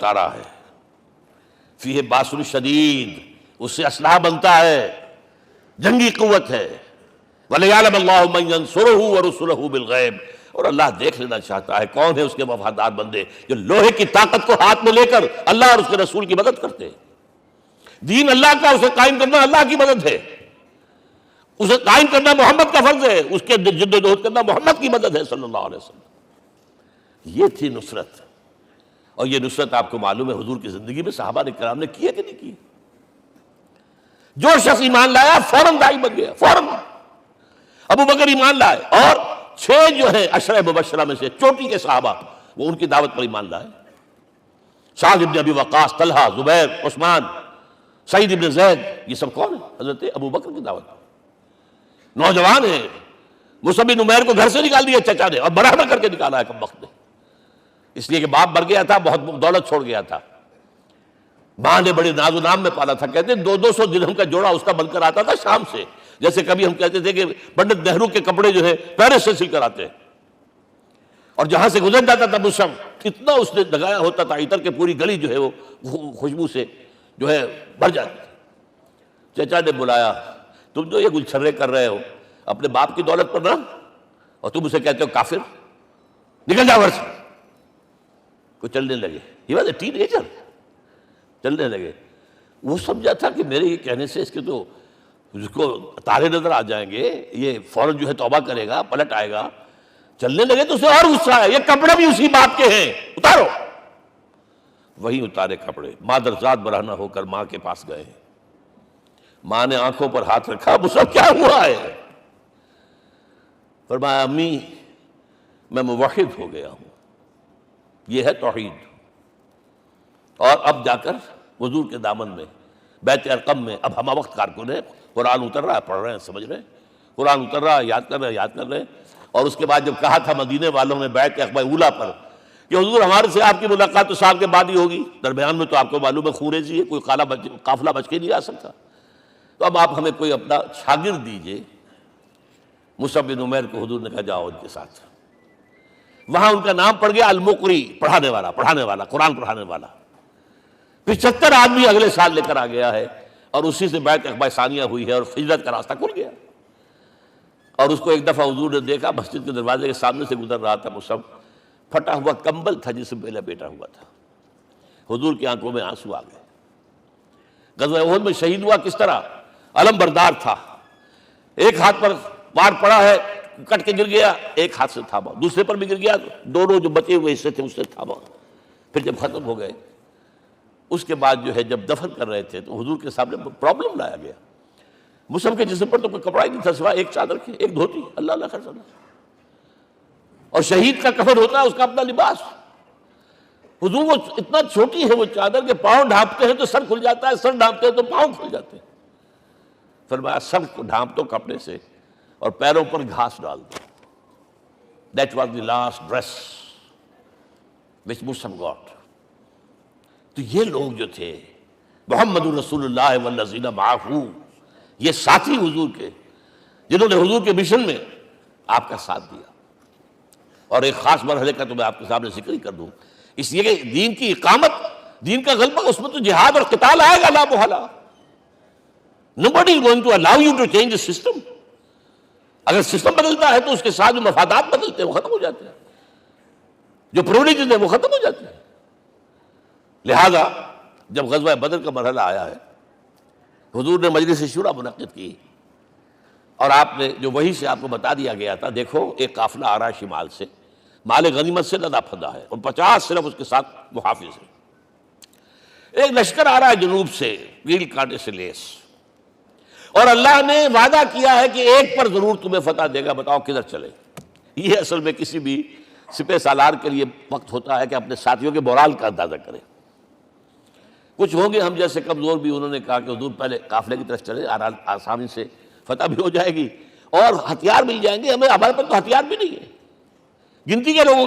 اتارا ہے، فیہ باس شدید، اس سے اسلحہ بنتا ہے، جنگی قوت ہے، وَلِيَعْلَمَ اللَّهُ مَن يَنصُرُهُ وَرُسُلَهُ بِالْغَيْبِ، اور اللہ دیکھ لینا چاہتا ہے کون ہے اس کے وفادار بندے جو لوہے کی طاقت کو ہاتھ میں لے کر اللہ اور اس کے رسول کی مدد کرتے ہیں۔ دین اللہ کا، اسے قائم کرنا اللہ کی مدد ہے، اسے قائم کرنا محمد کا فرض ہے، اس کے جد و جہد کرنا محمد کی مدد ہے صلی اللہ علیہ وسلم۔ یہ تھی نصرت، اور یہ نصرت آپ کو معلوم ہے حضور کی زندگی میں صحابہ کرام نے کی ہے کہ نہیں کی؟ جو شخص ایمان لایا فوراً داعی بن گیا، فوراً۔ ابو بکر ایمان لائے، اور 6 جو ہیں عشرہ مبشرہ میں سے چوٹی کے صحابہ، وہ ان کی دعوت پر ایمان لائے۔ سعد بن ابی وقاص، طلحہ، زبیر، عثمان، سعید بن زید، یہ سب کون ہیں؟ حضرت ابو بکر کی دعوت پر۔ نوجوان ہیں، مصعب بن عمیر کو گھر سے نکال دیا چچا نے، اور برہنہ کر کے نکالا ہے کم وقت نے، اس لیے کہ باپ مر گیا تھا، بہت دولت چھوڑ گیا تھا، ماں نے بڑے ناز و نام میں پالا تھا، کہتے ہیں 200 درہم کا جوڑا اس کا بن کر آتا تھا شام سے، جیسے کبھی ہم کہتے تھے کہ پنڈت نہرو کے کپڑے جو ہے پیرس سے سل کر آتے ہیں، اور جہاں سے گزر جاتا تھا مصعب، اتنا اس نے لگایا ہوتا تھا عطر کہ پوری گلی جو ہے وہ خوشبو سے جو ہے بھر جاتی تھی۔ چچا نے بلایا، تم جو یہ گلچھرے کر رہے ہو اپنے باپ کی دولت پر نہ، اور تم اسے کہتے ہو کافر، نکل جاؤ گھر سے۔ کو چلنے لگے، یہ بات ہے ٹین ایجر، چلنے لگے۔ وہ سمجھا تھا کہ میرے یہ کہنے سے اس کے تو اس کو تارے نظر آ جائیں گے، یہ فوراً جو ہے توبہ کرے گا، پلٹ آئے گا۔ چلنے لگے تو اسے اور غصہ آیا، یہ کپڑے بھی اسی باپ کے ہیں، اتارو۔ وہی اتارے کپڑے، مادرزاد برہنہ ہو کر ماں کے پاس گئے، ماں نے آنکھوں پر ہاتھ رکھا، مصعب کیا ہوا ہے؟ فرمایا امی میں موحد ہو گیا ہوں، یہ ہے توحید۔ اور اب جا کر حضور کے دامن میں بیت ارقم میں اب ہمہ وقت کارکن ہے، قرآن اتر رہا ہے، پڑھ رہے ہیں، سمجھ رہے ہیں، قرآن اتر رہا ہے، یاد کر رہے ہیں۔ اور اس کے بعد جب کہا تھا مدینے والوں نے بیعت عقبہ اولیٰ پر کہ حضور ہمارے سے آپ کی ملاقات تو سال کے بعد ہی ہوگی، درمیان میں تو آپ کو معلوم ہے خوریزی ہے، کوئی قافلہ بچ کے نہیں آ سکتا، تو اب آپ ہمیں کوئی اپنا شاگرد دیجئے۔ مصعب بن عمیر کو حضور نے کہا جاؤ ان کے ساتھ۔ وہاں ان کا نام پڑ گیا المقری، پڑھانے والا، قرآن پڑھانے والا۔ 75 آدمی اگلے سال لے کر آ گیا ہے، اور اسی سے بیعت عقبہ ثانیہ ہوئی ہے، اور ہجرت کا راستہ کھل گیا۔ اور اس کو ایک دفعہ حضور نے دیکھا، مسجد کے دروازے کے سامنے سے گزر رہا تھا مصعب، پھٹا ہوا کمبل تھا جس سے پہلے بیٹا ہوا تھا۔ حضور کی آنکھوں میں آنسو آ گئے۔ غزوہ احد میں شہید ہوا کس طرح؟ علم بردار تھا، ایک ہاتھ پر وار پڑا ہے، کٹ کے گر گیا، ایک ہاتھ سے تھاما، دوسرے پر بھی گر گیا، دونوں جو بچے ہوئے حصے تھے اس سے تھاما۔ پھر جب ختم ہو گئے، اس کے بعد جو ہے جب دفن کر رہے تھے تو حضور کے سامنے پرابلم لایا گیا۔ مصعب کے جسم پر تو کوئی کپڑا ہی نہیں تھا سوائے ایک چادر کی، ایک دھوتی، اللہ اللہ خیر صلی۔ اور شہید کا کفن ہوتا ہے اس کا اپنا لباس۔ حضور وہ اتنا چھوٹی ہے وہ چادر کہ پاؤں ڈھانپتے ہیں تو سر کھل جاتا ہے، سر ڈھانپتے ہیں تو پاؤں کھل جاتے ہیں۔ فرمایا سر کو ڈھانپ دو کپڑے سے اور پیروں پر گھاس ڈال دو۔ That was the last dress which Mus'ab got۔ تو یہ لوگ جو تھے محمد رسول اللہ والذین معہ، یہ ساتھی حضور کے جنہوں نے حضور کے مشن میں آپ کا ساتھ دیا۔ اور ایک خاص مرحلے کا تو میں آپ کے سامنے ذکر ہی کر دوں، اس لیے کہ دین کی اقامت، دین کا غلبہ، اس میں تو جہاد اور قتال آئے گا لا محالہ۔ Nobody is going to allow you to change the system۔ اگر سسٹم بدلتا ہے تو اس کے ساتھ جو مفادات بدلتے ہیں وہ ختم ہو جاتے ہیں، جو پرولیجز ہیں وہ ختم ہو جاتے ہیں۔ لہذا جب غزوہ بدر کا مرحلہ آیا ہے، حضور نے مجلس شورا منعقد کی، اور آپ نے جو وہی سے آپ کو بتا دیا گیا تھا، دیکھو ایک قافلہ آ رہا ہے شمال سے، مال غنیمت سے لدا پھدا ہے، اور 50 صرف اس کے ساتھ محافظ ہیں۔ ایک لشکر آ رہا ہے جنوب سے، کیل کانٹے سے لیس، اور اللہ نے وعدہ کیا ہے کہ ایک پر ضرور تمہیں فتح دے گا، بتاؤ کدھر چلے۔ یہ اصل میں کسی بھی سپہ سالار کے لیے وقت ہوتا ہے کہ اپنے ساتھیوں کے مورال کا اندازہ کرے۔ کچھ ہوں گے ہم جیسے کمزور بھی، انہوں نے کہا کہ حضور پہلے قافلے کی طرف چلے، آسانی سے فتح بھی ہو جائے گی اور ہتھیار مل جائیں گے ہمیں، ہمارے پاس تو ہتھیار بھی نہیں ہے، گنتی کے لوگوں